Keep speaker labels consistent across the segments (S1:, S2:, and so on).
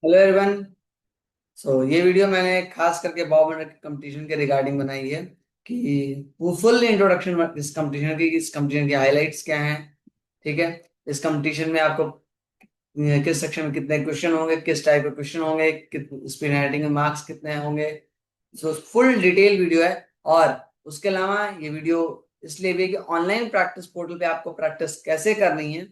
S1: Hello everyone. ये video मैंने खास करके बॉब एंड कंपटीशन के रिगार्डिंग बनाई है कि वो फुल इंट्रोडक्शन इस कंपटीशन की हाइलाइट्स क्या हैं। ठीक है। इस कंपटीशन में आपको किस सेक्शन में कितने क्वेश्चन होंगे, किस टाइप के क्वेश्चन होंगे, स्पीड राइटिंग में मार्क्स कितने होंगे। फुल डिटेल वीडियो है। और उसके अलावा ये वीडियो इसलिए भी है कि ऑनलाइन प्रैक्टिस पोर्टल पे आपको प्रैक्टिस कैसे करनी है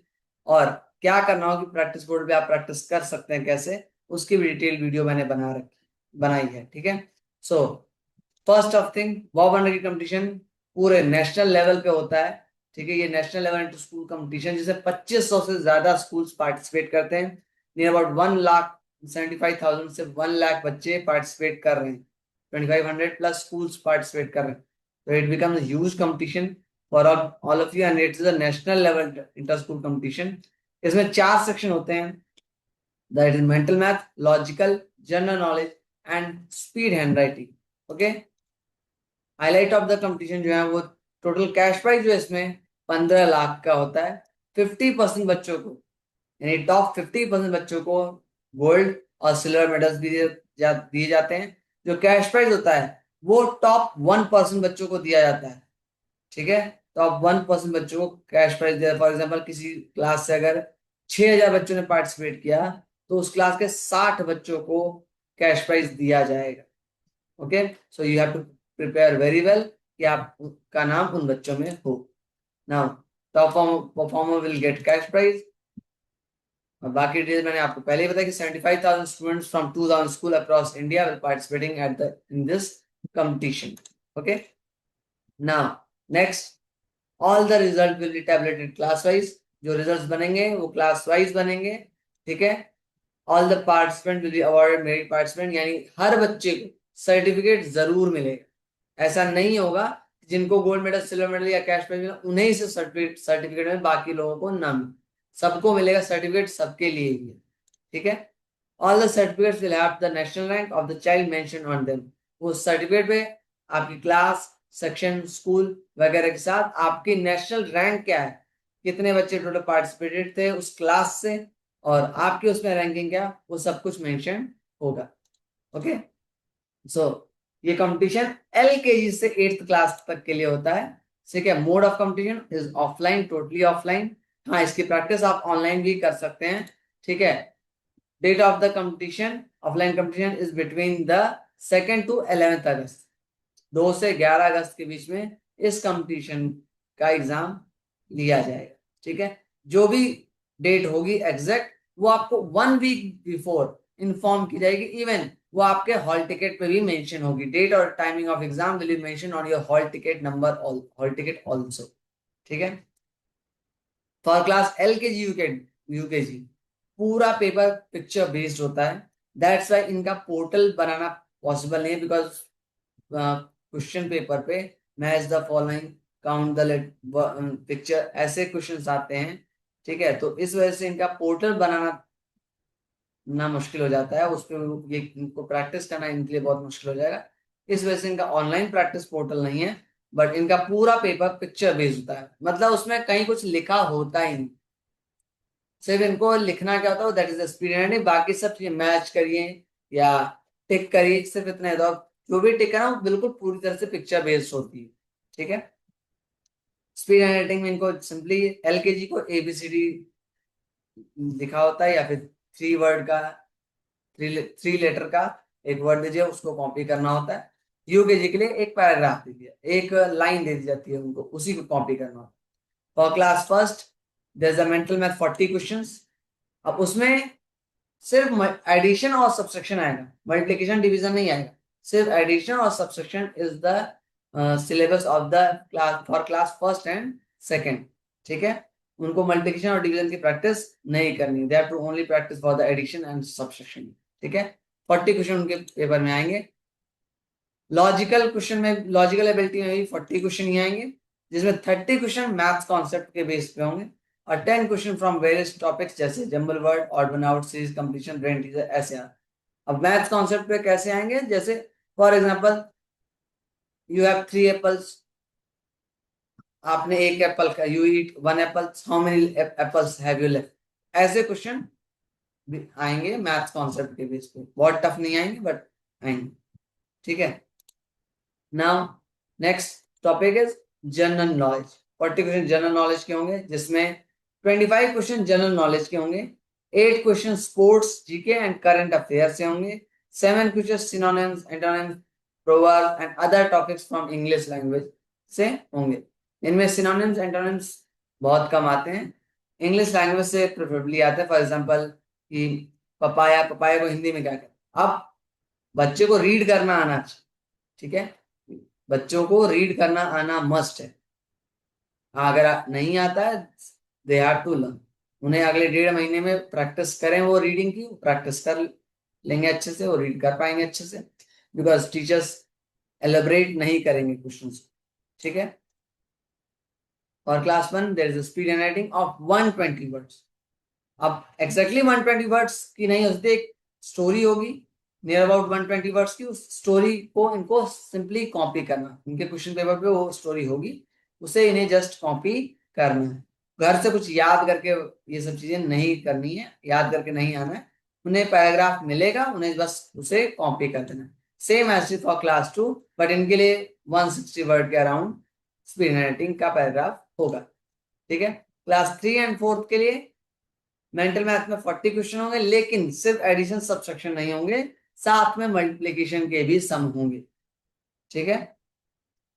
S1: और क्या करना हो कि प्रैक्टिस पोर्टल पे आप प्रैक्टिस कर सकते हैं कैसे, उसकी भी डिटेल वीडियो मैंने बनाई है। ठीक है। So first of thing, Bob under की कंपटीशन पूरे नेशनल लेवल पे होता है। ठीक है। ये national level inter school competition जिसे 2500 से ज्यादा स्कूल्स पार्टिसिपेट करते हैं। नियर अबाउट 1,75,000 से 1 लाख बच्चे पार्टिसिपेट कर रहे हैं। 2500 प्लस स्कूल्स पार्टिसिपेट कर रहे हैं। तो it becomes huge competition for all of you and it's a national level inter school competition. इसमें 4 सेक्शन होते हैं। That is mental math, logical, general knowledge and speed hand writing. Okay. Highlight of the competition जो है वो total cash prize जो है इसमें 15 लाख का होता है। 50% बच्चों को, यानी टॉप 50% बच्चों को गोल्ड और सिल्वर मेडल्स भी दिए जाते हैं। जो कैश प्राइज होता है वो टॉप 1% बच्चों को दिया जाता है। ठीक है। टॉप 1% बच्चों को कैश प्राइज दिया। फॉर एग्जाम्पल किसी क्लास से अगर 6,000 बच्चों ने पार्टिसिपेट किया तो उस क्लास के 60 बच्चों को कैश प्राइज दिया जाएगा। Okay. So you have to prepare very well कि आपका नाम उन बच्चों में हो। Now top performer will get cash prize. और बाकी डिटेल्स मैंने आपको पहले ही बताया कि 75,000 students from 2,000 school across India will participating at the in this competition. Okay. Now next, all the result will be tabulated class wise. जो results बनेंगे वो क्लास वाइज बनेंगे। ठीक है। All the participant will be awarded merit participant, यानी हर बच्चे को certificate जरूर मिलेगा। ऐसा नहीं होगा जिनको गोल्ड मेडल, सिल्वर मेडल या कैश प्राइज मिला उन्हें से सर्टिफिकेट में, बाकी लोगों को ना मिले। सबको मिलेगा सर्टिफिकेट, सबके लिए ही है। ठीक है। All the certificates will have the national rank of the child mention on them. उस सर्टिफिकेट पे आपकी क्लास, सेक्शन, स्कूल वगैरह के साथ आपकी नेशनल रैंक क्या है, कितने बच्चे टोटल पार्टिसिपेटेड थे उस क्लास से, और आपकी उसमें रैंकिंग क्या, वो सब कुछ मेंशन होगा। ओके। सो ये कंपटीशन LKG से 8th क्लास तक के लिए होता है। ठीक है। Mode of competition is offline, totally offline. हाँ, इसकी प्रैक्टिस आप ऑनलाइन भी कर सकते हैं। ठीक है। Date of the competition, offline competition is between the 2 to 11 अगस्त। 2 से 11 अगस्त के बीच में इस कंपटीशन का एग्जाम लिया जाएगा। ठीक है। जो भी डेट होगी एग्जैक्ट, वो आपको 1 वीक बिफोर इन्फॉर्म की जाएगी। इवन वो आपके हॉल टिकट पे भी मेंशन होगी। डेट और timing of exam will be mention on your hall ticket number, hall ticket also. ठीक है। फॉर क्लास LKG, यूकेजी पूरा पेपर पिक्चर बेस्ड होता है। दैट्स वाई इनका पोर्टल बनाना पॉसिबल नहीं है, बिकॉज क्वेश्चन पेपर पे match the following, count the picture, ऐसे क्वेश्चंस आते हैं। ठीक है। तो इस वजह से इनका पोर्टल बनाना ना मुश्किल हो जाता है। उस पर ये इनको प्रैक्टिस करना इनके लिए बहुत मुश्किल हो जाएगा। इस वजह से इनका ऑनलाइन प्रैक्टिस पोर्टल नहीं है। बट इनका पूरा पेपर पिक्चर बेस्ड होता है, मतलब उसमें कहीं कुछ लिखा होता ही नहीं। सिर्फ इनको लिखना क्या होता है, that is the speed handing. बाकी सब चीजें मैच करिए या टिक करिए, सिर्फ इतना है। तो जो भी टिक है ना वो बिल्कुल पूरी तरह से पिक्चर बेस्ड होती है। ठीक है। स्पीड हैंड राइटिंग में इनको सिंपली LKG को ABCD लिखा होता है, या फिर 3 वर्ड का, 3 लेटर का एक वर्ड दीजिए, उसको कॉपी करना होता है। UKG के लिए एक पैराग्राफ दे दिया, एक लाइन दे दी जाती है, उनको उसी को कॉपी करना होता है। For class first there is a mental math 40 questions. अब उसमें सिर्फ एडिशन और सब्सट्रैक्शन आएगा, मल्टीप्लिकेशन डिवीजन नहीं आएगा। सिर्फ एडिशन और subtraction is the syllabus of the class for class first and second. ठीक है। उनको मल्टीप्लिकेशन और डिवीजन की प्रैक्टिस नहीं करनी, they have to only practice for the addition and subtraction. ठीक है। 40 क्वेश्चन उनके पेपर में आएंगे। लॉजिकल क्वेश्चन में, लॉजिकल एबिलिटी में भी 40 क्वेश्चन ही आएंगे, जिसमें 30 क्वेश्चन मैथ्स कॉन्सेप्ट के बेस पे होंगे और 10 क्वेश्चन फ्रॉम वेरियस टॉपिक्स जैसे jumble word, odd one out, series completion, brain teaser, ऐसे आ। अब मैथ्स कॉन्सेप्ट पे कैसे आएंगे, जैसे for example you have 3 apples, आपने एक एप्पल का, you eat 1 Apple, how many apples have you left, ऐसे क्वेश्चन आएंगे मैथ्स कॉन्सेप्ट के बेस पे, बहुत टफ नहीं आएंगे बट आएंगे। ठीक है। Now next topic is general knowledge. 40 question general knowledge के होंगे, जिसमें 25 क्वेश्चन जनरल नॉलेज के होंगे, 8 question sports GK and current affair से होंगे, 7 question synonyms antonyms proverb and other topics from English language से होंगे। इनमें सिनोनिम्स एंटोनिम्स बहुत कम आते हैं, इंग्लिश लैंग्वेज से प्रेफरेबली आते हैं। फॉर एग्जांपल कि पपाया, पपाया को हिंदी में क्या कहते हैं। अब बच्चे को रीड करना आना चाहिए, ठीक है, बच्चों को रीड करना आना मस्ट है। अगर नहीं आता है, दे हैव टू लर्न। उन्हें अगले 1.5 महीने में प्रैक्टिस करें, वो रीडिंग की प्रैक्टिस कर लेंगे अच्छे से, वो रीड कर पाएंगे अच्छे से, बिकॉज टीचर्स एलेबरेट नहीं करेंगे क्वेश्चंस। ठीक है। और class 1 there is speed hand writing of 120 words. अब एग्जैक्टली 120 वर्ड्स की नहीं हो सकती, एक स्टोरी होगी नियर अबाउट 120 वर्ड्स की, उस स्टोरी को इनको सिंपली कॉपी करना, इनके क्वेश्चन पेपर पे वो स्टोरी होगी, उसे इन्हें जस्ट कॉपी करना है। घर से कुछ याद करके ये सब चीजें नहीं करनी है, याद करके नहीं आना है। उन्हें पैराग्राफ मिलेगा, उन्हें बस उसे कॉपी कर देना। Same as for class 2, but इनके लिए 160 वर्ड के अराउंड स्पीड राइटिंग का पैराग्राफ होगा। ठीक है। क्लास 3 एंड 4 के लिए मेंटल मैथ में 40 क्वेश्चन होंगे, लेकिन सिर्फ एडिशन सब्ट्रैक्शन नहीं होंगे, साथ में मल्टीप्लिकेशन के भी सम होंगे। ठीक है।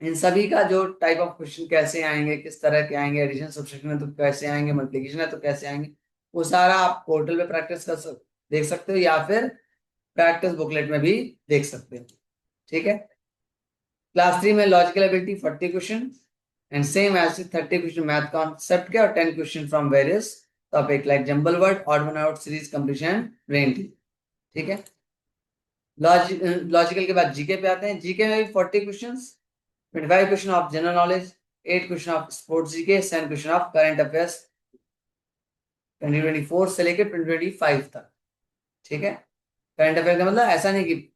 S1: इन सभी का जो टाइप ऑफ क्वेश्चन कैसे आएंगे, किस तरह के आएंगे, एडिशन सब्ट्रैक्शन है तो कैसे आएंगे, मल्टीप्लिकेशन है तो कैसे आएंगे, वो सारा आप पोर्टल पे प्रैक्टिस देख सकते हो, या फिर प्रैक्टिस बुकलेट में भी देख सकते हो। ठीक है। क्लास 3 में logical ability 40 question and same as 30 question math concept के और 10 question from various topic like jumble word, odd one out, series completion, brain टी। ठीक है। लॉजिकल के बाद जीके पे आते हैं। जीके में भी 40 questions, 25 question of general knowledge, 8 question of sports GK, 7 question of current affairs 2024 से लेकर 2025 तक। ठीक है। करंट अफेयर का मतलब ऐसा नहीं कि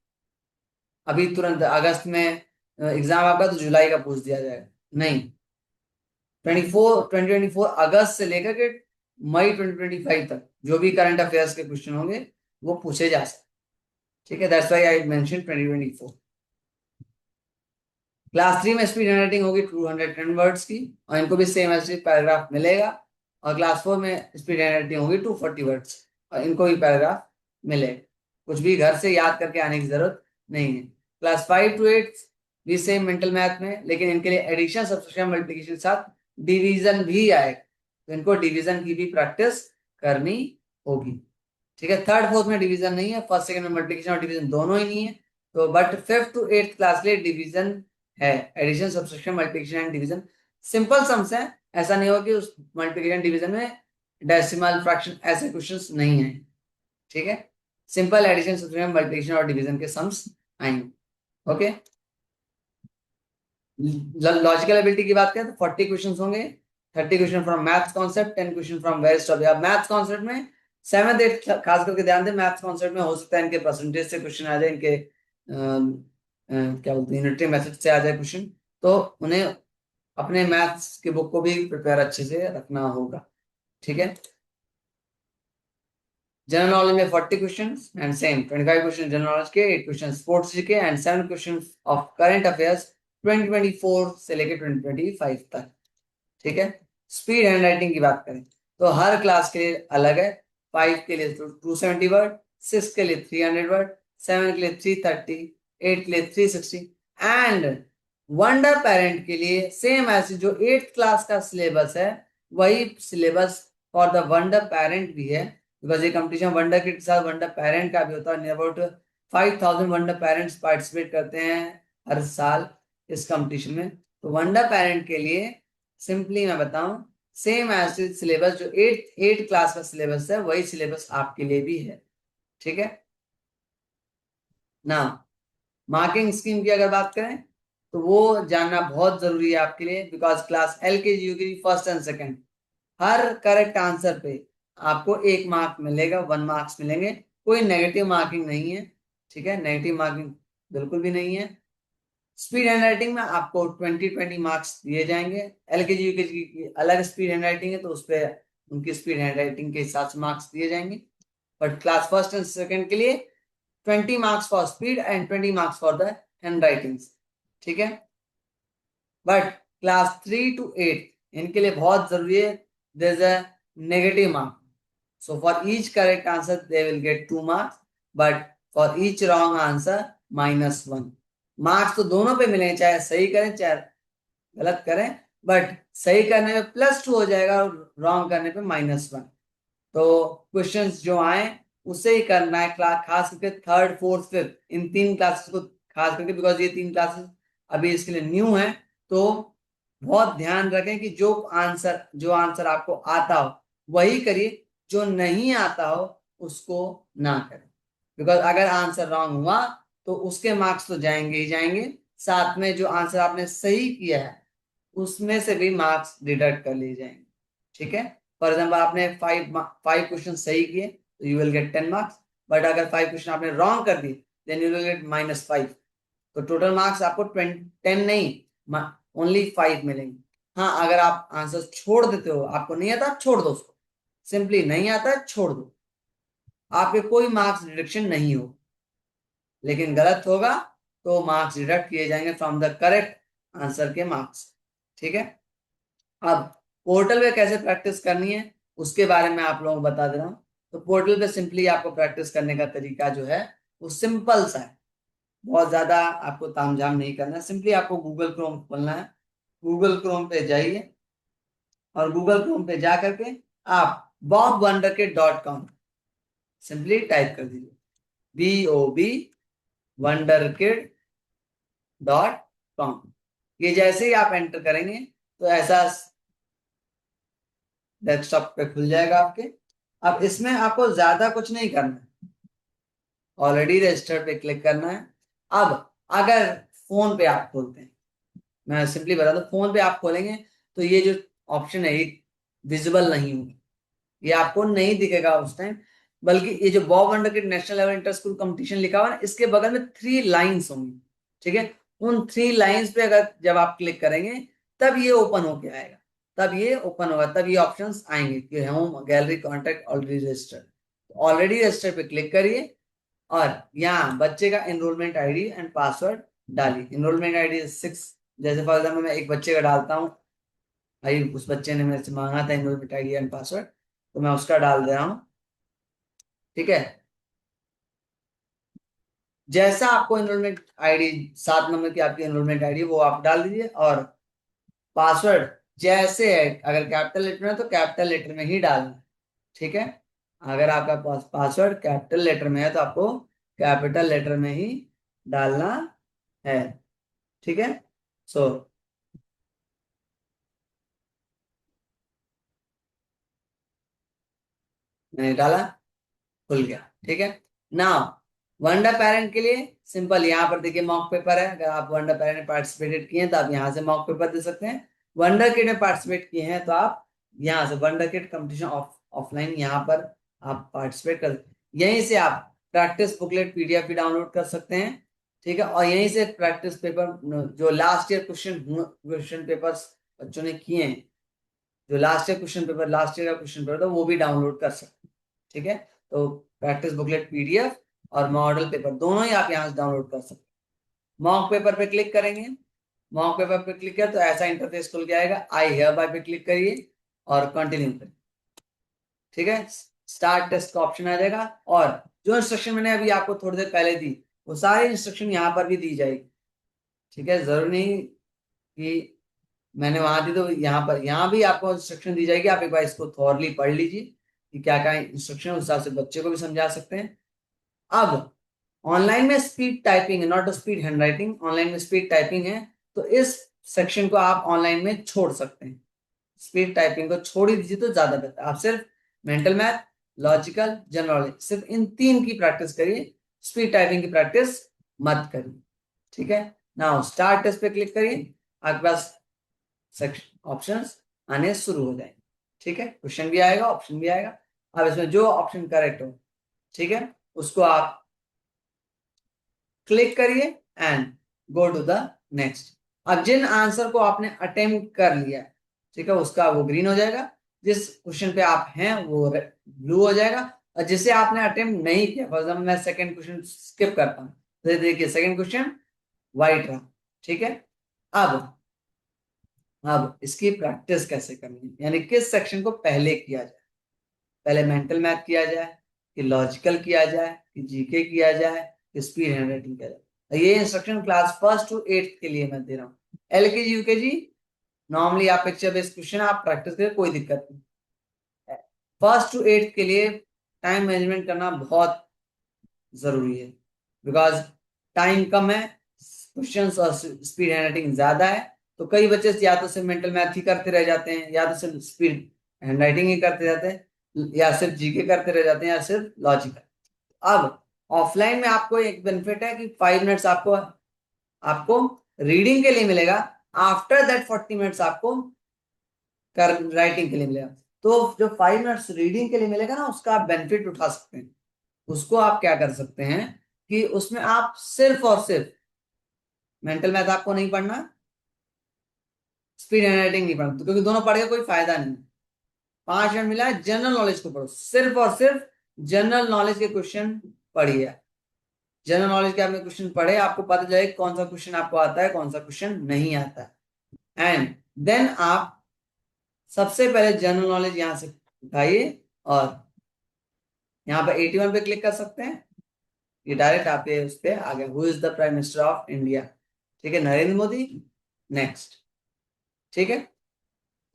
S1: अभी तुरंत अगस्त में एग्जाम आपका तो जुलाई का पूछ दिया जाएगा, नहीं। 2024 अगस्त से लेकर के मई 2025 तक जो भी करंट अफेयर्स के क्वेश्चन होंगे वो पूछे जा सकते। ठीक है। That's why I mention 2024। Class 3 में स्पीड हैंडराइटिंग होगी 210 वर्ड्स की, और इनको भी सेम ऐसे पैराग्राफ मिलेगा। और क्लास 4 में स्पीड हैंडराइटिंग होगी 240 वर्ड्स, और इनको भी पैराग्राफ मिलेगा। कुछ भी घर से याद करके आने की जरूरत नहीं है। क्लास 5 to 8 भी सेम मेंटल मैथ में, लेकिन इनके लिए एडिशन, सब्ट्रैक्शन, मल्टीप्लिकेशन के साथ डिवीजन भी आएगा, तो इनको डिवीजन की भी प्रैक्टिस करनी होगी। ठीक है। थर्ड फोर्थ में डिवीजन नहीं है, फर्स्ट सेकंड में मल्टीप्लिकेशन और डिवीजन दोनों ही नहीं है, तो but 5th to 8th class के लिए डिवीजन है, addition, subtraction, multiplication and division. Simple sums है, ऐसा नहीं होगा कि उस मल्टीप्लिकेशन डिवीजन में डेसिमल फ्रैक्शन ऐसे क्वेश्चंस नहीं है। ठीक है। सिंपल एडिशन, सब्ट्रैक्शन, मल्टीप्लिकेशन और डिवीजन के सम्स आएंगे। ओके। लॉजिकल एबिलिटी की बात करें तो 40 क्वेश्चंस होंगे, 30 question from maths concept, 10 question from various topic. अब मैथ्स कॉन्सेप्ट में 7th 8th खास करके ध्यान दें, मैथ्स कॉन्सेप्ट में हो सकता है इनके परसेंटेज से क्वेश्चन आ जाए, इनके क्या बोलते हैं, यूनिटरी मेथड से आ जाए क्वेश्चन, तो उन्हें अपने मैथ्स के बुक को भी प्रिपेयर अच्छे से रखना होगा। ठीक है। जनरल नॉलेज में 40 question and same 25 question general knowledge के, 8 question sports GK and 7 question of current affairs 2024 से लेकर 2025 तक। ठीक है। स्पीड हैंड राइटिंग की बात करें तो हर क्लास के लिए अलग है। 5 के लिए 270 वर्ड, 6 के लिए 300 वर्ड, 7 के लिए 330, 8 के लिए 360 एंड वंडर पेरेंट के लिए सेम ऐसे जो 8th क्लास का सिलेबस है वही syllabus for the wonder parent भी है, बिकॉज ये कंपटीशन वंडर किड के साथ वंडर पेरेंट का भी होता है। अबाउट 5000 वंडर पेरेंट्स पार्टिसिपेट करते हैं हर साल इस कंपटीशन में। तो वंडर पेरेंट के लिए सिंपली मैं बताऊं, सेम एज सिलेबस जो 8th क्लास का सिलेबस है वही सिलेबस आपके लिए भी है। ठीक है ना। मार्किंग स्कीम की अगर बात करें तो वो जानना बहुत जरूरी है आपके लिए, because class LKG UKG first and second her correct answer पे आपको 1 मार्क मिलेगा, 1 मार्क्स मिलेंगे, कोई नेगेटिव मार्किंग नहीं है। ठीक है। नेगेटिव मार्किंग बिल्कुल भी नहीं है। स्पीड हैंड राइटिंग में आपको 20 मार्क्स दिए जाएंगे। LKG UKG की अलग स्पीड हैंड राइटिंग है, तो उस पर उनकी स्पीड हैंड राइटिंग के हिसाब से मार्क्स दिए जाएंगे। But class first and second के लिए 20 marks for speed and 20 marks for the hand writings, ठीक है। बट क्लास 3 to 8 इनके लिए बहुत जरूरी है, there is a negative mark, so for each correct answer they will get 2 marks, but for each wrong answer -1 marks. तो दोनों पे मिलेंगे, चाहे सही करें चाहे गलत करें, बट सही करने में +2 हो जाएगा और रॉन्ग करने पे -1। तो क्वेश्चंस जो आए उससे ही करना है, खास करके थर्ड फोर्थ फिफ्थ इन 3 क्लासेस को खास करके, बिकॉज ये 3 क्लासेस अभी इसके लिए न्यू है। तो बहुत ध्यान रखें कि जो आंसर आपको आता हो वही करिए, जो नहीं आता हो उसको ना करें, बिकॉज अगर आंसर रॉन्ग हुआ तो उसके मार्क्स तो जाएंगे ही जाएंगे, साथ में जो आंसर आपने सही किया है उसमें से भी मार्क्स डिडक्ट कर लिए जाएंगे, ठीक है। फॉर एग्जाम्पल आपने 5 क्वेश्चन सही किए तो you will gate 10 marks, but अगर 5 क्वेश्चन आपने रॉन्ग कर दिए देन यू विल गेट -5। तो टोटल मार्क्स आपको 10 नहीं, ओनली 5 मिलेंगे। हाँ, अगर आप आंसर छोड़ देते हो, आपको नहीं आता छोड़ दो उसको, सिंपली नहीं आता है छोड़ दो, आपके कोई मार्क्स डिडक्शन नहीं हो। लेकिन गलत होगा तो मार्क्स डिडक्ट किए जाएंगे फ्रॉम द करेक्ट आंसर के मार्क्स, ठीक है। अब पोर्टल पे कैसे प्रैक्टिस करनी है उसके बारे में आप लोगों को बता दे रहा हूँ। तो पोर्टल पे सिंपली आपको प्रैक्टिस करने का तरीका जो है वो सिंपल सा है, बहुत ज्यादा आपको तामझाम नहीं करना है। सिंपली आपको गूगल क्रोम खोलना है, गूगल क्रोम पे जाइए और गूगल क्रोम पे जा करके आप bobwonderkid.com सिंपली टाइप कर दीजिए, BOB wonderkid.com। ये जैसे ही आप एंटर करेंगे तो ऐसा डेस्कटॉप पे खुल जाएगा आपके। अब इसमें आपको ज्यादा कुछ नहीं करना है, ऑलरेडी रजिस्टर्ड पे क्लिक करना है। अब अगर फोन पे आप खोलते हैं, मैं सिंपली बता दूं, फोन पे आप खोलेंगे तो ये जो ऑप्शन है ये विजिबल नहीं होगा, ये आपको नहीं दिखेगा उस टाइम, बल्कि ये जो Bob wonderkid national level inter school competition लिखा हुआ है ना, इसके बगल में 3 लाइंस होंगी, ठीक है। उन 3 लाइंस पे अगर जब आप क्लिक करेंगे तब ये ओपन होके आएगा, तब ये ओपन होगा, तब ये ऑप्शंस आएंगे कि home gallery contact already registered. Already registered पे क्लिक करिए और यहाँ बच्चे का एनरोलमेंट आईडी एंड पासवर्ड डालिए। एनरोलमेंट आईडी 6, जैसे फॉर एग्जाम्पल मैं एक बच्चे का डालता हूँ, भाई उस बच्चे ने मेरे से मांगा था एनरोलमेंट आईडी एंड पासवर्ड, तो मैं उसका डाल दे रहा हूँ, ठीक है। जैसा आपको एनरोलमेंट आईडी 7 नंबर की आपकी एनरोलमेंट आईडी वो आप डाल दीजिए, और पासवर्ड जैसे है, अगर कैपिटल लेटर में तो कैपिटल लेटर में ही डालना है, ठीक है। अगर आपका पासवर्ड कैपिटल लेटर में है तो आपको कैपिटल लेटर में ही डालना है, ठीक है। सो मैंने डाला, खुल गया, ठीक है। नाउ वंडर पेरेंट के लिए सिंपल, यहाँ पर देखिए मॉक पेपर है, अगर आप वंडर पेरेंट में पार्टिसिपेटेड किए हैं तो आप यहाँ से मॉक पेपर दे सकते हैं। वंडर किड में पार्टिसिपेट किए हैं तो आप यहाँ से वंडर किड कंपटीशन ऑफलाइन यहाँ पर आप पार्टिसिपेट कर, यहीं से आप प्रैक्टिस बुकलेट पीडीएफ भी डाउनलोड कर सकते हैं, ठीक है। और यहीं से प्रैक्टिस पेपर जो लास्ट ईयर क्वेश्चन पेपर्स बच्चों ने किए हैं, जो लास्ट ईयर का क्वेश्चन पेपर था वो भी डाउनलोड कर सकते हैं, ठीक है। तो प्रैक्टिस बुकलेट पीडीएफ और मॉडल पेपर दोनों ही आप यहाँ से डाउनलोड कर सकते हैं। मॉक पेपर पे क्लिक करेंगे, मॉक पेपर पे क्लिक किया तो ऐसा इंटरफेस खुल के आएगा, आई हियर बाय पे क्लिक करिए और कंटिन्यू करिए, ठीक है। स्टार्ट टेस्ट का ऑप्शन आ जाएगा, और जो इंस्ट्रक्शन मैंने अभी आपको थोड़ी देर पहले दी वो सारी इंस्ट्रक्शन यहाँ पर भी दी जाएगी, ठीक है। जरूरी नहीं कि मैंने वहां दी तो यहाँ भी आपको इंस्ट्रक्शन दी जाएगी, आप एक बार इसको थॉरली पढ़ लीजिए कि क्या क्या इंस्ट्रक्शन, उस हिसाब से बच्चे को भी समझा सकते हैं। अब ऑनलाइन में स्पीड टाइपिंग है, not speed hand writing, online में स्पीड टाइपिंग है, तो इस सेक्शन को आप ऑनलाइन में छोड़ सकते हैं, स्पीड टाइपिंग को छोड़ ही दीजिए तो ज्यादा बेहतर। आप सिर्फ mental math, logical, general knowledge, सिर्फ इन 3 की प्रैक्टिस करिए, स्पीड टाइपिंग की प्रैक्टिस मत करिए, ठीक है। नाउ स्टार्ट टेस्ट पे क्लिक करिए, आपके पास सेक्शन ऑप्शंस आने शुरू हो जाएंगे, ठीक है। क्वेश्चन भी आएगा, ऑप्शन भी आएगा। अब इसमें जो ऑप्शन करेक्ट हो, ठीक है, उसको आप क्लिक करिए and go to the next. अब जिन आंसर को आपने अटेम्प्ट कर लिया, ठीक है, उसका वो ग्रीन हो जाएगा, जिस क्वेश्चन पे आप हैं वो ब्लू हो जाएगा, और जिसे आपने अटेम्प्ट नहीं किया, फॉर एग्जाम्पल मैं सेकंड क्वेश्चन स्किप करता हूँ, तो देखिए सेकंड क्वेश्चन वाइट रहा, ठीक है। अब इसकी प्रैक्टिस कैसे करनी है, यानी किस सेक्शन को पहले किया जाए, पहले मेंटल मैथ किया जाए कि लॉजिकल किया जाए कि जीके किया जाए कि स्पीड हैंड राइटिंग किया जाए। तो ये इंस्ट्रक्शन क्लास 1 to 8 के लिए मैं दे रहा हूँ। एलकेजी यूकेजी नॉर्मली आप पिक्चर बेस्ड क्वेश्चन आप प्रैक्टिस करें, कोई दिक्कत नहीं। 1 to 8 के लिए टाइम मैनेजमेंट करना बहुत जरूरी है, बिकॉज टाइम कम है, क्वेश्चंस और स्पीड हैंड राइटिंग ज्यादा है। तो कई बच्चे या तो सिर्फ मेंटल मैथ ही करते रह जाते हैं, या तो सिर्फ स्पीड हैंड राइटिंग ही करते जाते हैं, या सिर्फ जीके करते रह जाते हैं, या सिर्फ लॉजिकल। अब ऑफलाइन में आपको एक बेनिफिट है कि 5 मिनट्स आपको आपको रीडिंग के लिए मिलेगा, आफ्टर दैट 40 मिनट्स आपको कर राइटिंग के लिए मिलेगा। तो जो 5 मिनट्स रीडिंग के लिए मिलेगा ना, उसका आप बेनिफिट उठा सकते हैं। उसको आप क्या कर सकते हैं कि उसमें आप सिर्फ और सिर्फ मेंटल मैथ आपको नहीं पढ़ना, स्पीड हैंड राइटिंग नहीं पढ़ना, तो क्योंकि दोनों पढ़ के कोई फायदा नहीं। 5 मिनट मिला है, जनरल नॉलेज को पढ़ो, सिर्फ और सिर्फ जनरल नॉलेज के क्वेश्चन पढ़िए। जनरल नॉलेज के आपने क्वेश्चन पढ़े, आपको पता चले कौन सा क्वेश्चन आपको आता है, कौन सा क्वेश्चन नहीं आता है। एंड देन आप सबसे पहले जनरल नॉलेज यहां से उठाइए और यहाँ पे 81 पे क्लिक कर सकते हैं। ये डायरेक्ट आपके उस पे आ गया, who is the prime minister of India, ठीक है, नरेंद्र मोदी। नेक्स्ट, ठीक है।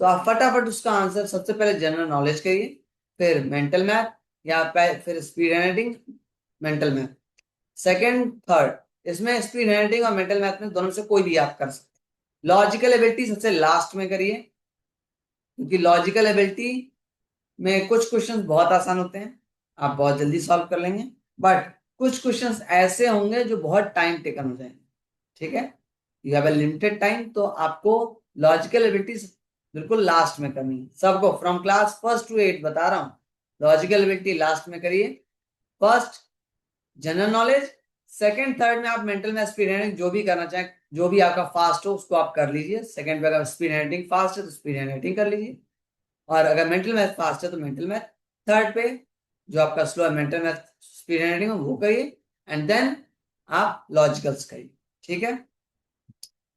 S1: तो आप फटाफट उसका आंसर सबसे पहले जनरल नॉलेज करिए, फिर मेंटल मैथ, या फिर speed writing, mental math second third. इसमें स्पीड राइटिंग और मेंटल मैथ में दोनों से कोई भी आप कर सकते हैं। लॉजिकल एबिलिटी सबसे लास्ट में करिए, क्योंकि लॉजिकल एबिलिटी में कुछ क्वेश्चंस बहुत आसान होते हैं, आप बहुत जल्दी सॉल्व कर लेंगे, बट कुछ क्वेश्चंस ऐसे होंगे जो बहुत टाइम टेकन हो जाएंगे, ठीक है। You have a limited time, तो आपको लॉजिकल एबिलिटीज बिल्कुल लास्ट में करनी है। सबको फ्रॉम क्लास 1 to 8 बता रहा हूँ, लॉजिकल एबिलिटी लास्ट में करिए। First general knowledge, second third में आप मेंटल में स्पीड हैंडिंग जो भी करना चाहें, जो भी आपका फास्ट हो उसको आप कर लीजिए। सेकंड पे अगर स्पीड हैंडिंग फास्ट है तो स्पीड हैंडिंग कर लीजिए, और अगर मेंटल मैथ फास्ट है तो मेंटल मैथ। थर्ड पे जो आपका स्लो है मेंटल मैथ स्पीड हैंडिंग वो करिए, एंड देन आप लॉजिकल्स करिए, ठीक है।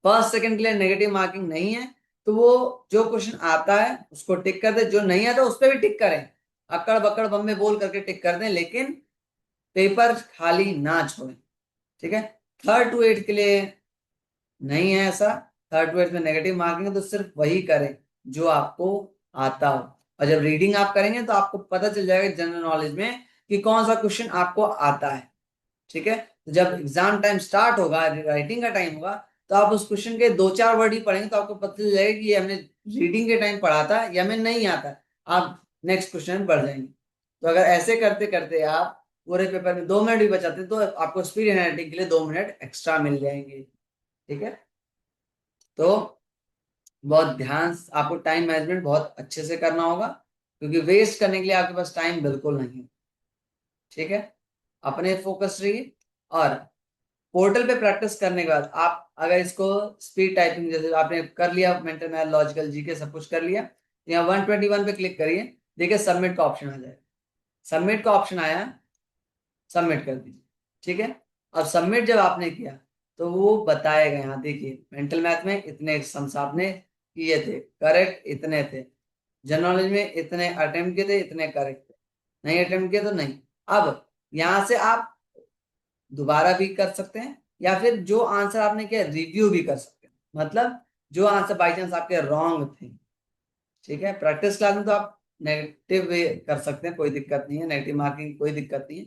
S1: फर्स्ट सेकंड के लिए नेगेटिव मार्किंग नहीं है, तो वो जो क्वेश्चन आता है उसको टिक कर दे, जो नहीं आता उस पर भी टिक करें, अकड़ बकड़ बम्बे बोल करके टिक कर दें, लेकिन पेपर खाली ना छोड़ें, ठीक है। 3rd to 8 के लिए नहीं है ऐसा, 3rd to 8 में नेगेटिव मार्किंग है, तो सिर्फ वही करें जो आपको आता हो। और जब रीडिंग आप करेंगे तो आपको पता चल जाएगा जनरल नॉलेज में कि कौन सा क्वेश्चन आपको आता है, ठीक है। तो जब एग्जाम टाइम स्टार्ट होगा, राइटिंग का टाइम होगा, तो आप उस क्वेश्चन के 2-4 वर्ड ही पढ़ेंगे, तो आपको पता चल जाएगा कि ये हमने रीडिंग के टाइम पढ़ा था या हमें नहीं आता। आप नेक्स्ट क्वेश्चन में बढ़ जाएंगे। तो अगर ऐसे करते करते आप पूरे पेपर में 2 मिनट भी बचाते हैं, तो आपको स्पीड राइटिंग के लिए 2 मिनट एक्स्ट्रा मिल जाएंगे, ठीक है। तो बहुत ध्यान, आपको टाइम मैनेजमेंट बहुत अच्छे से करना होगा, क्योंकि वेस्ट करने के लिए आपके पास टाइम बिल्कुल नहीं है, ठीक है। अपने फोकस रहिए, और पोर्टल पे प्रैक्टिस करने के बाद आप अगर इसको स्पीड टाइपिंग जैसे आपने कर लिया, मेंटल मैथ लॉजिकल जीके सब कुछ कर लिया, यहाँ 121 पे क्लिक करिए, देखिए सबमिट का ऑप्शन आ जाएगा। सबमिट का ऑप्शन आया, सबमिट कर दीजिए, ठीक है। अब सबमिट जब आपने किया तो वो बताएगा, यहाँ देखिए मेंटल मैथ में इतने सम्स आपने किए थे, करेक्ट इतने थे, जनरल नॉलेज में इतने अटेम्प्ट किए थे, इतने करेक्ट थे, नहीं अटेम्प्ट किए तो नहीं। अब यहाँ से आप दोबारा भी कर सकते हैं, या फिर जो आंसर आपने किया रिव्यू भी कर सकते हैं, मतलब जो आंसर बाई चांस आपके रॉन्ग थे, ठीक है। प्रैक्टिस क्लास में तो आप नेगेटिव कर सकते हैं, कोई दिक्कत नहीं है, नेगेटिव मार्किंग कोई दिक्कत नहीं है।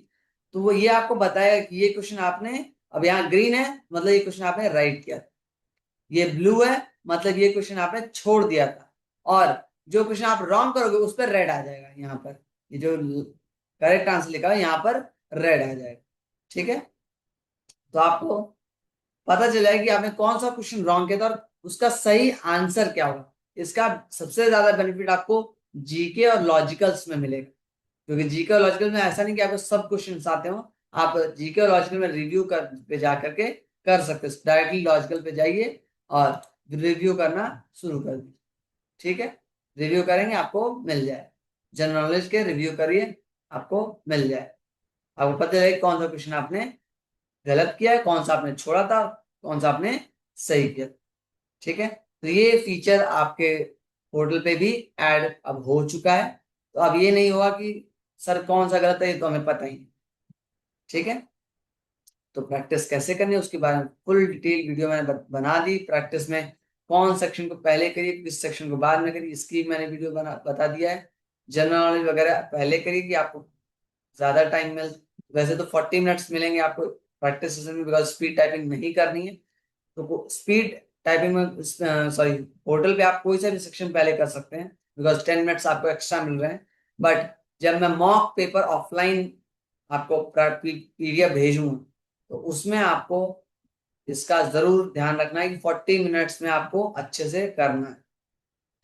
S1: तो वो ये आपको बताएगा कि ये क्वेश्चन आपने, अब यहाँ ग्रीन है मतलब ये क्वेश्चन आपने राइट किया था, ये ब्लू है मतलब ये क्वेश्चन आपने छोड़ दिया था, और जो क्वेश्चन आप रॉन्ग करोगे उस पर रेड आ जाएगा, यहाँ पर ये जो करेक्ट आंसर लिखा है यहाँ पर रेड आ जाएगा, ठीक है। तो आपको पता चल जाएगा कि आपने कौन सा क्वेश्चन रॉन्ग किया था और उसका सही आंसर क्या होगा। इसका सबसे ज्यादा बेनिफिट आपको जीके और लॉजिकल्स में मिलेगा, क्योंकि जीके और लॉजिकल में ऐसा नहीं कि आपको सब क्वेश्चन आते हो, आप जीके और लॉजिकल में रिव्यू कर पे जा करके कर सकते हो, डायरेक्टली लॉजिकल पे जाइए और रिव्यू करना शुरू कर दीजिए, ठीक है। रिव्यू करेंगे आपको मिल जाए, जनरल नॉलेज के रिव्यू करिए, आपको मिल जाए। आपको पता चले कौन सा क्वेश्चन आपने गलत किया है, कौन सा आपने छोड़ा था, कौन सा आपने सही किया। ठीक है, तो ये फीचर आपके पोर्टल पे भी ऐड अब हो चुका है। तो अब ये नहीं होगा कि सर कौन सा गलत है, ये तो हमें पता ही नहीं। ठीक है, तो प्रैक्टिस कैसे करनी है उसके बारे में फुल डिटेल वीडियो मैंने बना दी। प्रैक्टिस में कौन सेक्शन को पहले करिए, किस सेक्शन को बाद में करिए, इसकी मैंने वीडियो बता दिया है। जनरल नॉलेज वगैरह पहले करिए कि आपको ज्यादा टाइम मिल। वैसे तो 40 मिनट्स मिलेंगे आपको प्रैक्टिस सेशन में, बिकॉज स्पीड टाइपिंग नहीं करनी है। तो स्पीड टाइपिंग में, सॉरी, पोर्टल पे आप कोई सा भी सेक्शन पहले कर सकते हैं, बिकॉज 10 मिनट्स आपको एक्स्ट्रा मिल रहे हैं। बट जब मैं मॉक पेपर ऑफलाइन आपको पीडीएफ भेजूंगा, तो उसमें आपको इसका जरूर ध्यान रखना है कि 40 मिनट्स में आपको अच्छे से करना है।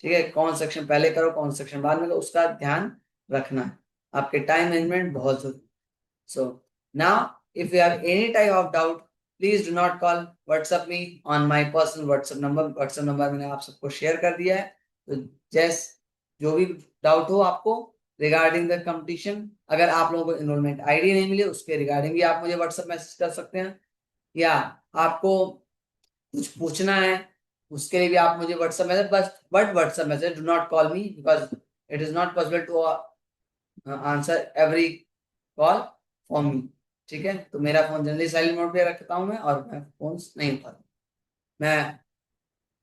S1: ठीक है, कौन सेक्शन पहले करो कौन सेक्शन बाद में करो, उसका ध्यान रखना है। आपके टाइम मैनेजमेंट बहुत जरूरी। So now, if you have any type of doubt, please do not call. WhatsApp me on my personal WhatsApp number. WhatsApp number मैंने आप सबको शेयर कर दिया है। तो जैस जो भी डाउट हो आपको रिगार्डिंग द कंपटीशन, अगर आप लोगों को इनरोलमेंट आईडी नहीं मिले उसके रिगार्डिंग भी आप मुझे व्हाट्सएप मैसेज कर सकते हैं, या आपको कुछ पूछना है उसके लिए भी आप मुझे WhatsApp message, but WhatsApp message, do not call me, because it is not possible to answer every call for me. ठीक है, तो मेरा फोन जनरली साइलेंट मोड पे रखता हूं मैं, और मैं फोन नहीं उठाता। मैं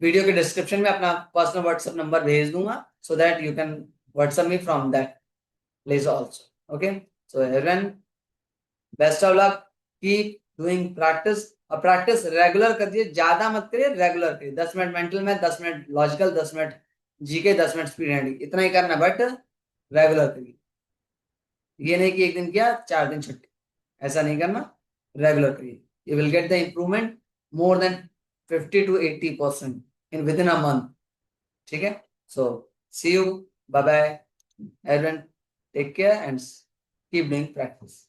S1: वीडियो के डिस्क्रिप्शन में अपना पर्सनल व्हाट्सएप नंबर भेज दूंगा, so that you can WhatsApp me from that place also. Okay, so everyone, best of luck, keep doing practice. और प्रैक्टिस रेगुलर करिए, ज्यादा मत करिए, रेगुलर करिए। 10 मिनट मेंटल में, 10 minute logical, 10 minute GK, 10 minute speed reading, इतना ही करना, but regular करिए। ये नहीं कि एक दिन किया 4 दिन छुट्टी, ऐसा नहीं करना। रेगुलर करिए, you will get the improvement more than 50 to 80% in within a month. ठीक है, so see you, bye bye everyone, take care and keep doing practice.